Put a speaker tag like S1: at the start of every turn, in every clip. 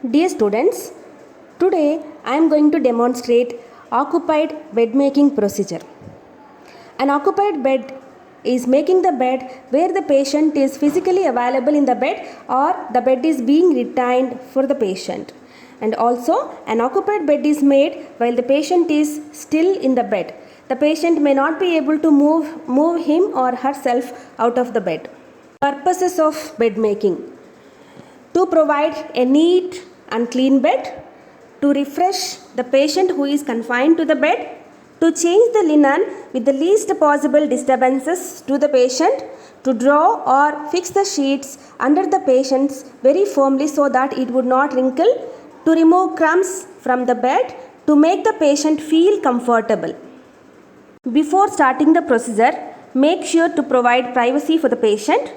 S1: Dear students, today I am going to demonstrate occupied bed making procedure. An occupied bed is making the bed where the patient is physically available in the bed or the bed is being retained for the patient. And also an occupied bed is made while the patient is still in the bed. The patient may not be able to move him or herself out of the bed. Purposes of bed making: to provide a neat and clean bed, to refresh the patient who is confined to the bed, to change the linen with the least possible disturbances to the patient, to draw or fix the sheets under the patients very firmly so that it would not wrinkle, to remove crumbs from the bed, to make the patient feel comfortable. Before starting the procedure, make sure to provide privacy for the patient.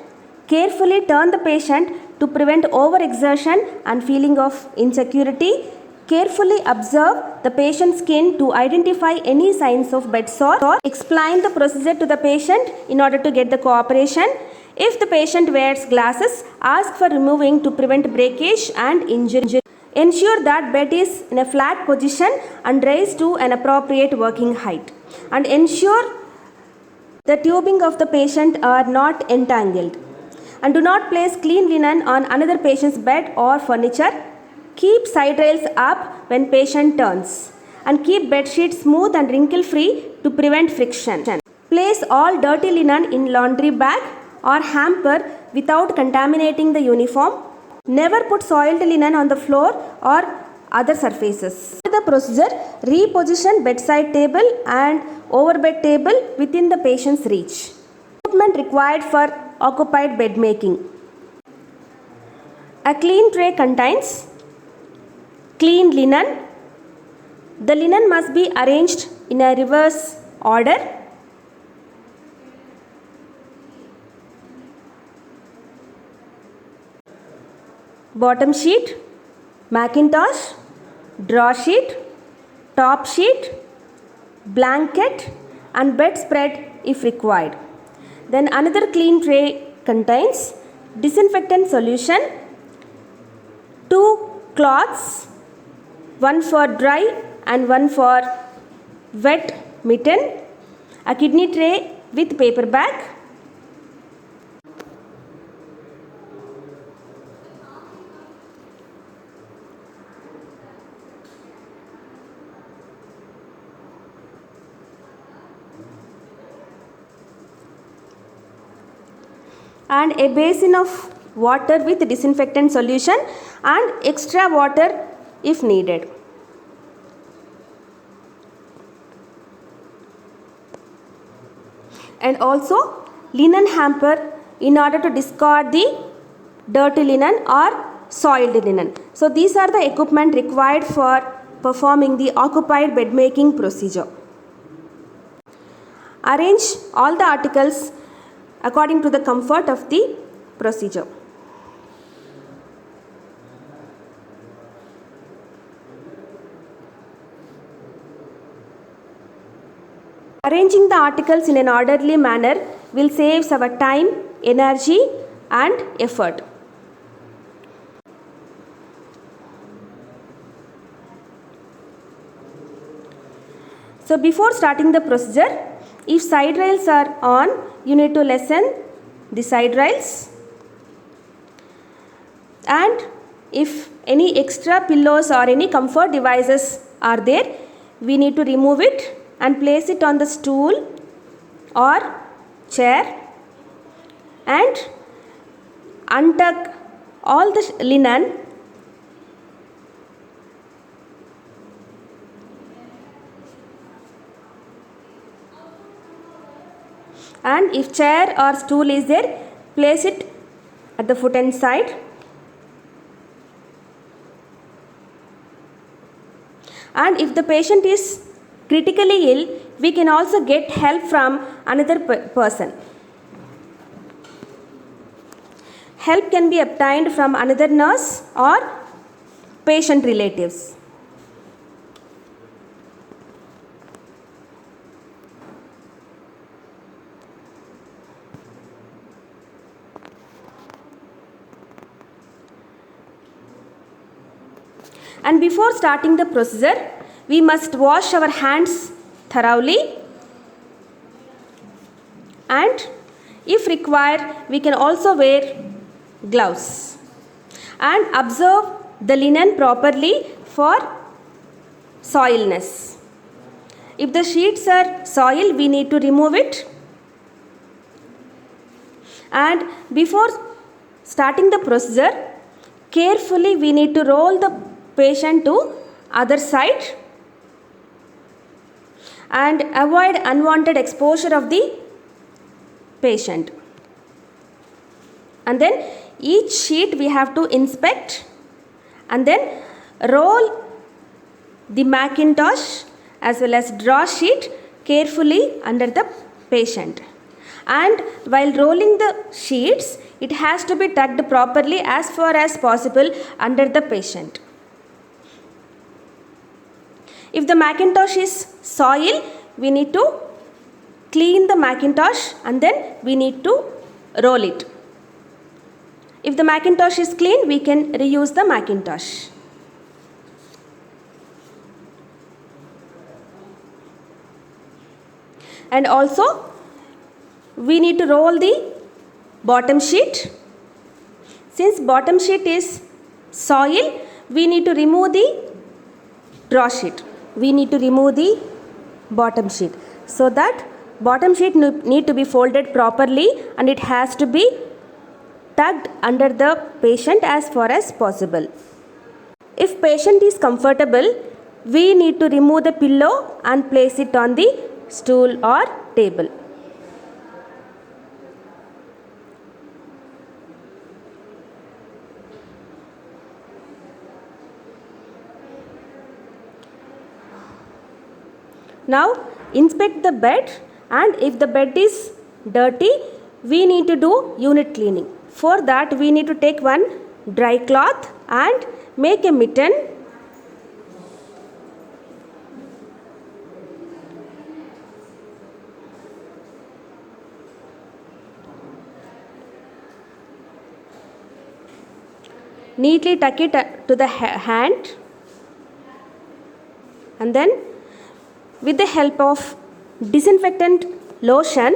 S1: Carefully turn the patient to prevent overexertion and feeling of insecurity. Carefully observe the patient's skin to identify any signs of bed sore, or explain the procedure to the patient in order to get the cooperation. If the patient wears glasses, ask for removing to prevent breakage and injury. Ensure that bed is in a flat position and raised to an appropriate working height. And ensure the tubing of the patient are not entangled. And do not place clean linen on another patient's bed or furniture. Keep side rails up when patient turns. And keep bed sheets smooth and wrinkle free to prevent friction. Place all dirty linen in laundry bag or hamper without contaminating the uniform. Never put soiled linen on the floor or other surfaces. The procedure: reposition bedside table and overbed table within the patient's reach. Equipment required for occupied bed making: a clean tray contains clean linen. The linen must be arranged in a reverse order. Bottom sheet, Macintosh, draw sheet, top sheet, blanket and bedspread if required. Then another clean tray contains disinfectant solution, 2 cloths, one for dry and one for wet mitten, a kidney tray with paper bag. And a basin of water with disinfectant solution and extra water if needed. And also linen hamper in order to discard the dirty linen or soiled linen. So these are the equipment required for performing the occupied bed making procedure. Arrange all the articles according to the comfort of the procedure. Arranging the articles in an orderly manner will save our time, energy and effort. So before starting the procedure, if side rails are on, you need to loosen the side rails. And if any extra pillows or any comfort devices are there, we need to remove it and place it on the stool or chair and untuck all the linen . And if chair or stool is there, place it at the foot end side. And if the patient is critically ill, we can also get help from another person. Help can be obtained from another nurse or patient relatives. And before starting the procedure, we must wash our hands thoroughly, and if required, we can also wear gloves and observe the linen properly for soilness. If the sheets are soiled, we need to remove it. And before starting the procedure, carefully we need to roll the patient to other side and avoid unwanted exposure of the patient. And then each sheet we have to inspect and then roll the Macintosh as well as draw sheet carefully under the patient. And while rolling the sheets, it has to be tucked properly as far as possible under the patient. If the Macintosh is soiled, we need to clean the Macintosh and then we need to roll it. If the Macintosh is clean, we can reuse the Macintosh. And also, we need to roll the bottom sheet. Since bottom sheet is soil, we need to remove the draw sheet. We need to remove the bottom sheet, so that bottom sheet need to be folded properly and it has to be tucked under the patient as far as possible. If patient is comfortable, we need to remove the pillow and place it on the stool or table. Now inspect the bed, and if the bed is dirty, we need to do unit cleaning. For that, we need to take one dry cloth and make a mitten. Neatly tuck it to the hand, and then with the help of disinfectant lotion,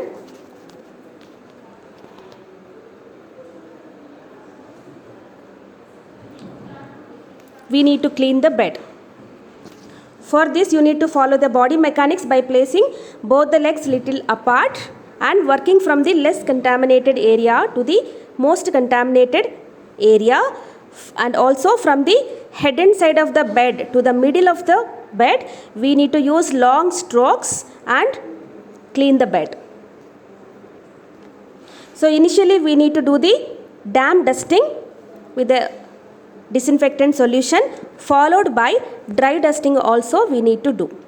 S1: we need to clean the bed. For this, you need to follow the body mechanics by placing both the legs little apart and working from the less contaminated area to the most contaminated area, and also from the head and side of the bed to the middle of the bed, we need to use long strokes and clean the bed. So initially we need to do the damp dusting with the disinfectant solution, followed by dry dusting also we need to do.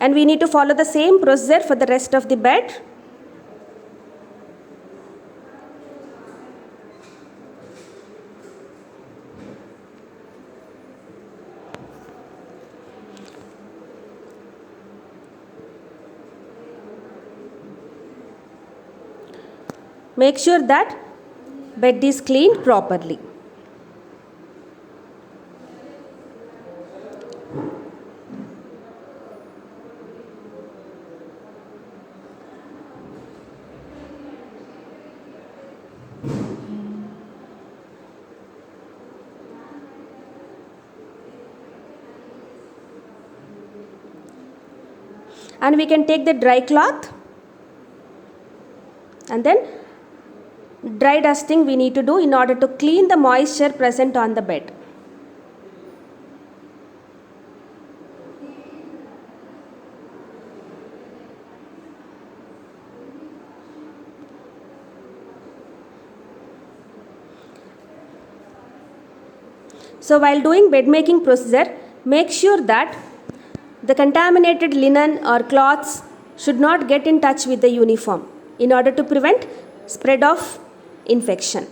S1: And we need to follow the same procedure for the rest of the bed. Make sure that bed is cleaned properly. And we can take the dry cloth and then dry dusting we need to do in order to clean the moisture present on the bed. So while doing bed making procedure, make sure that the contaminated linen or cloths should not get in touch with the uniform in order to prevent spread of infection.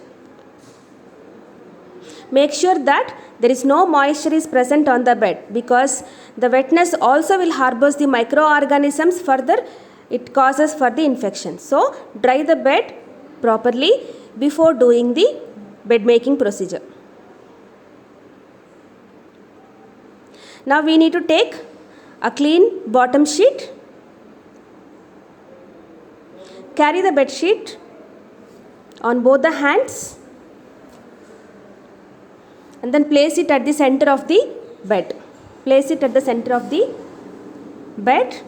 S1: make sure that there is no moisture is present on the bed, because the wetness also will harbors the microorganisms, further it causes for the infection. So dry the bed properly before doing the bed making procedure. Now we need to take a clean bottom sheet, carry the bed sheet on both the hands, and then place it at the center of the bed. Place it at the center of the bed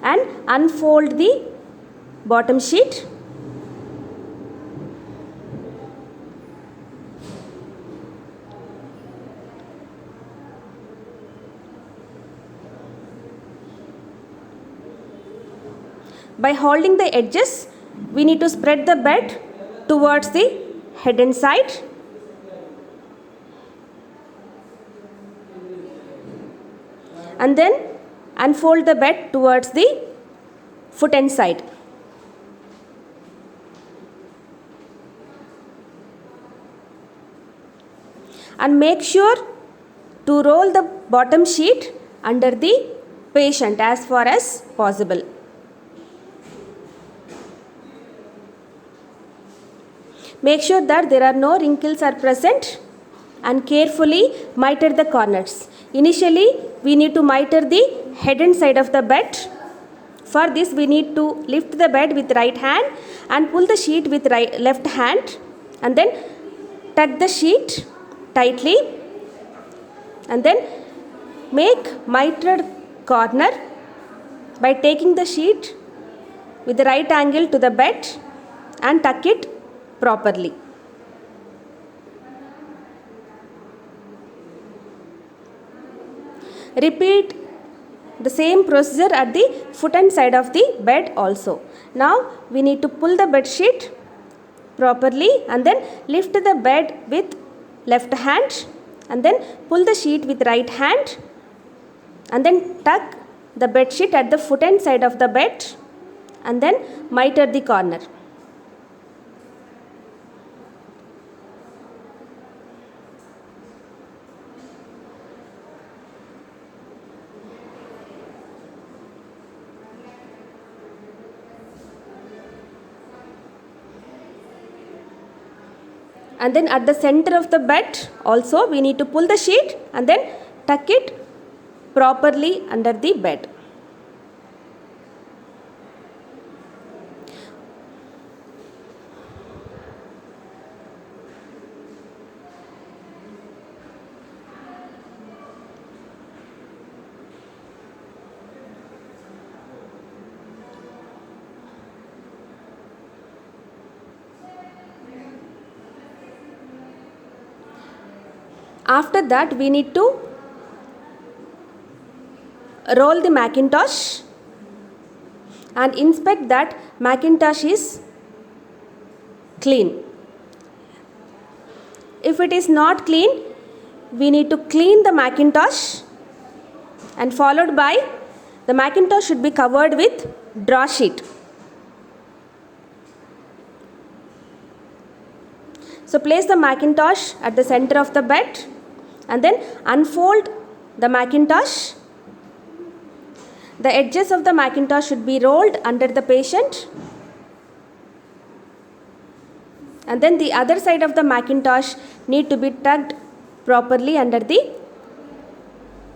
S1: and unfold the bottom sheet. By holding the edges, we need to spread the bed towards the head and side. And then unfold the bed towards the foot and side. And make sure to roll the bottom sheet under the patient as far as possible. Make sure that there are no wrinkles are present, and carefully miter the corners. Initially, we need to miter the head and side of the bed. For this, we need to lift the bed with right hand and pull the sheet with left hand, and then tuck the sheet tightly, and then make mitered corner by taking the sheet with the right angle to the bed and tuck it properly. Repeat the same procedure at the foot and side of the bed also. Now we need to pull the bed sheet properly and then lift the bed with left hand and then pull the sheet with right hand and then tuck the bed sheet at the foot and side of the bed and then miter the corner. And then at the center of the bed also we need to pull the sheet and then tuck it properly under the bed. After that, we need to roll the Macintosh and inspect that Macintosh is clean. If it is not clean, we need to clean the Macintosh, and followed by the Macintosh should be covered with draw sheet. So place the Macintosh at the center of the bed and then unfold the Macintosh. The edges of the Macintosh should be rolled under the patient, and then the other side of the Macintosh need to be tucked properly under the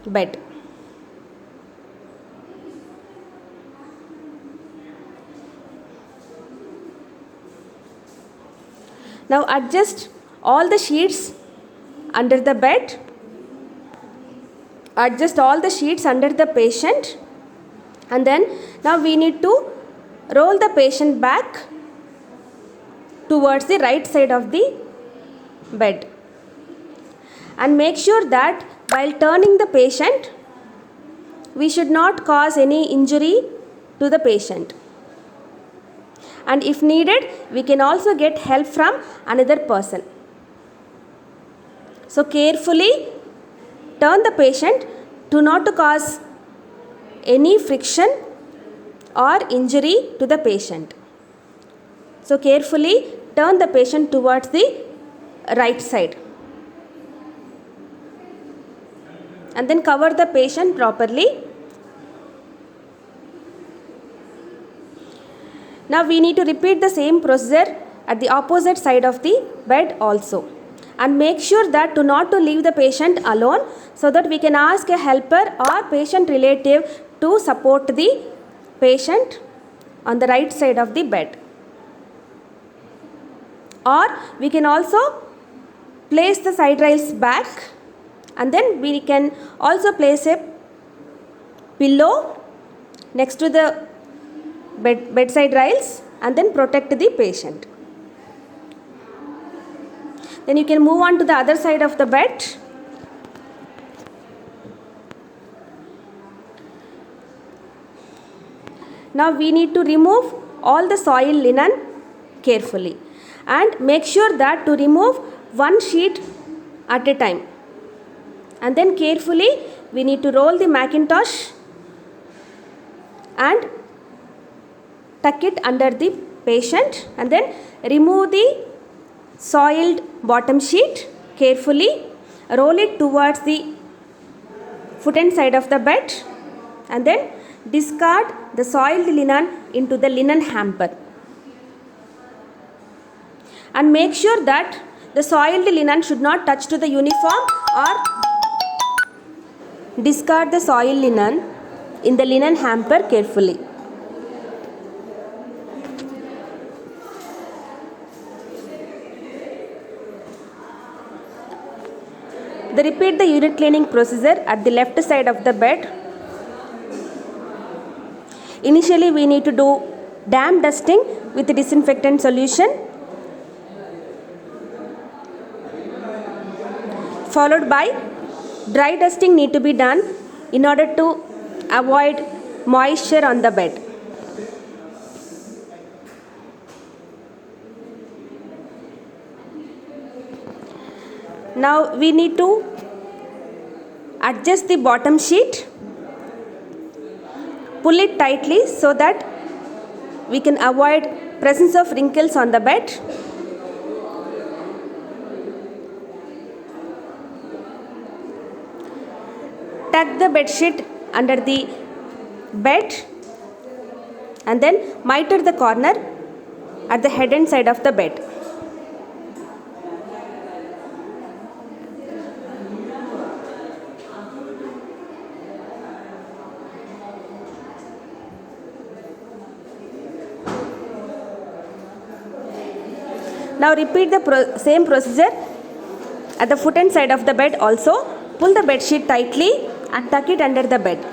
S1: bed. Now adjust all the sheets under the bed. Adjust all the sheets under the patient, and then now we need to roll the patient back towards the right side of the bed, and make sure that while turning the patient we should not cause any injury to the patient, and if needed we can also get help from another person. So carefully turn the patient to not to cause any friction or injury to the patient. So carefully turn the patient towards the right side. and then cover the patient properly. Now we need to repeat the same procedure at the opposite side of the bed also, and make sure that not to leave the patient alone, so that we can ask a helper or patient relative to support the patient on the right side of the bed. Or we can also place the side rails back, and then we can also place a pillow next to the bedside rails and then protect the patient. Then you can move on to the other side of the bed. Now we need to remove all the soiled linen carefully, and make sure that to remove one sheet at a time, and then carefully we need to roll the Macintosh and tuck it under the patient, and then remove the soiled bottom sheet carefully, roll it towards the foot end side of the bed, and then discard the soiled linen into the linen hamper, and make sure that the soiled linen should not touch to the uniform, or discard the soiled linen in the linen hamper carefully. Then repeat the unit cleaning procedure at the left side of the bed. Initially we need to do damp dusting with the disinfectant solution, followed by dry dusting need to be done in order to avoid moisture on the bed. Now we need to adjust the bottom sheet, pull it tightly so that we can avoid presence of wrinkles on the bed. Tuck the bed sheet under the bed, and then miter the corner at the head and side of the bed. Now repeat the same procedure at the foot end side of the bed also. Pull the bed sheet tightly and tuck it under the bed.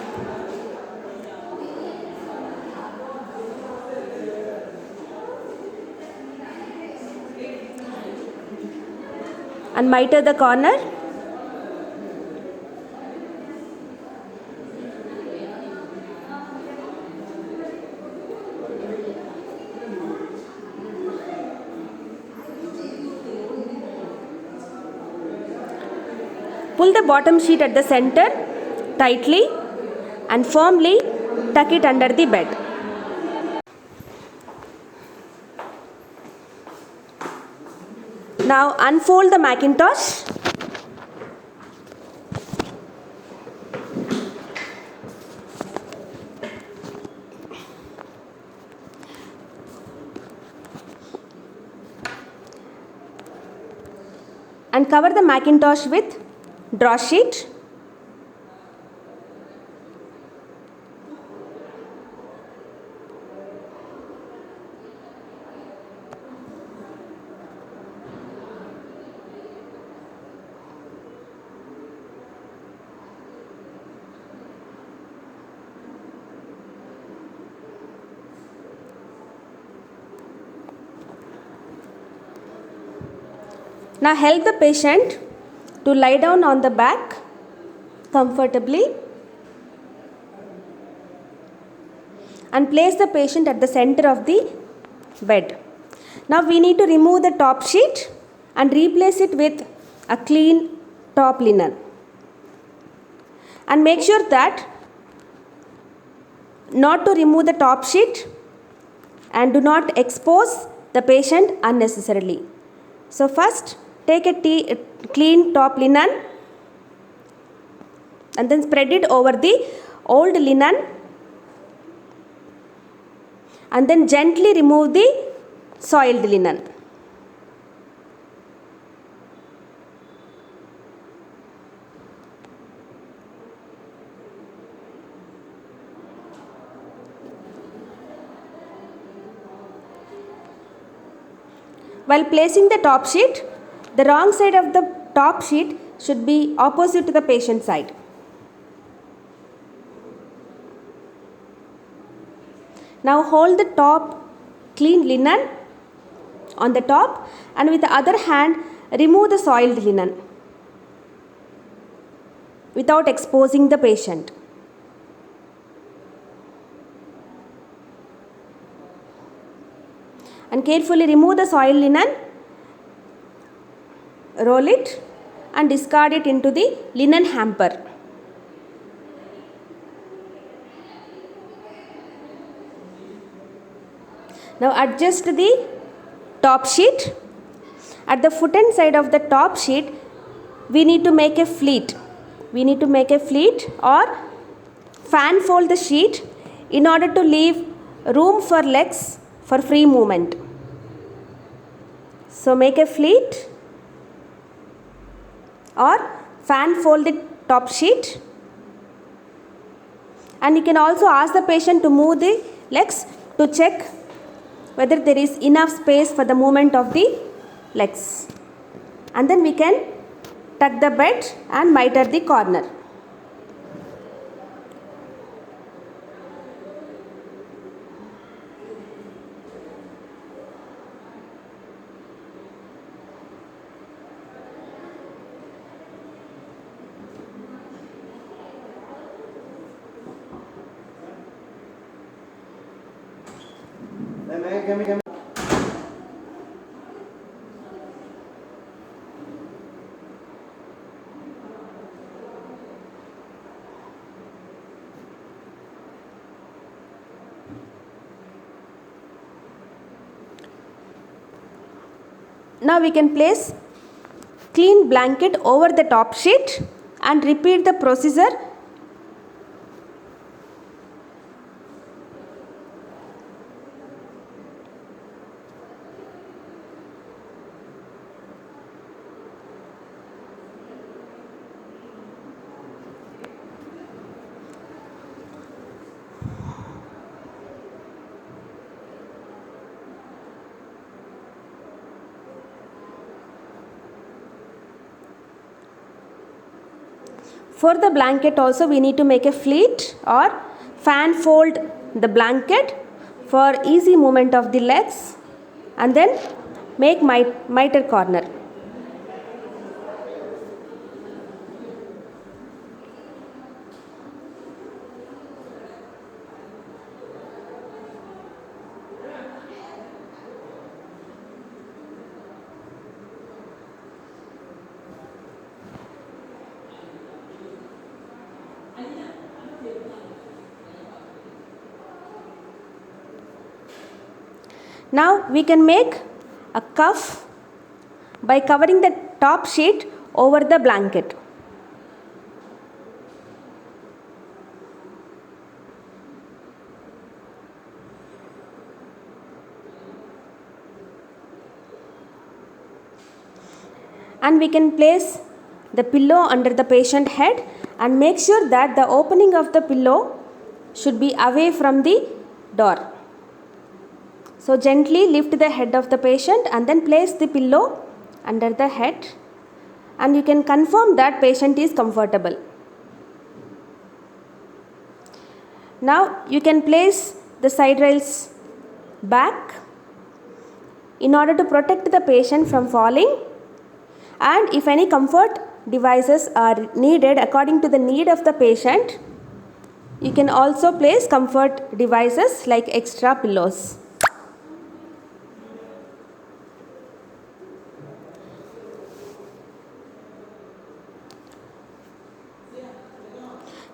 S1: And miter the corner. Pull the bottom sheet at the center tightly and firmly tuck it under the bed. Now unfold the Macintosh. And cover the Macintosh with draw sheet. Now help the patient to lie down on the back comfortably, and place the patient at the center of the bed. Now we need to remove the top sheet and replace it with a clean top linen, and make sure that not to remove the top sheet and do not expose the patient unnecessarily. So first take a clean top linen and then spread it over the old linen, and then gently remove the soiled linen. While placing the top sheet, the wrong side of the top sheet should be opposite to the patient side. Now hold the top clean linen on the top, and with the other hand remove the soiled linen without exposing the patient. And carefully remove the soiled linen, roll it and discard it into the linen hamper. Now adjust the top sheet. At the foot end side of the top sheet, we need to make a pleat. Or fan fold the sheet in order to leave room for legs for free movement. So make a pleat or fan fold the top sheet, and you can also ask the patient to move the legs to check whether there is enough space for the movement of the legs. And then we can tuck the bed and miter the corner. Now we can place clean blanket over the top sheet and repeat the procedure. For the blanket also we need to make a pleat or fan fold the blanket for easy movement of the legs, and then make miter corner. Now we can make a cuff by covering the top sheet over the blanket. And we can place the pillow under the patient head and make sure that the opening of the pillow should be away from the door. So gently lift the head of the patient and then place the pillow under the head, and you can confirm that patient is comfortable. Now you can place the side rails back in order to protect the patient from falling, and if any comfort devices are needed according to the need of the patient, you can also place comfort devices like extra pillows.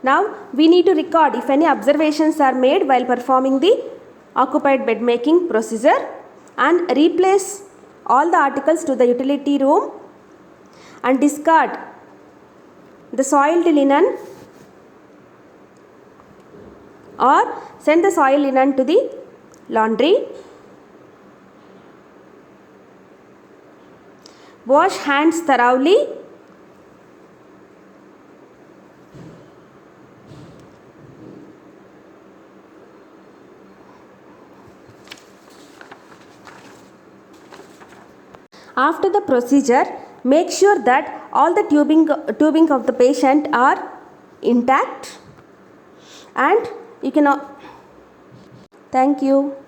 S1: Now we need to record if any observations are made while performing the occupied bed making procedure, and replace all the articles to the utility room and discard the soiled linen or send the soil linen to the laundry. Wash hands thoroughly. After the procedure, make sure that all the tubing of the patient are intact, and you can. Thank you.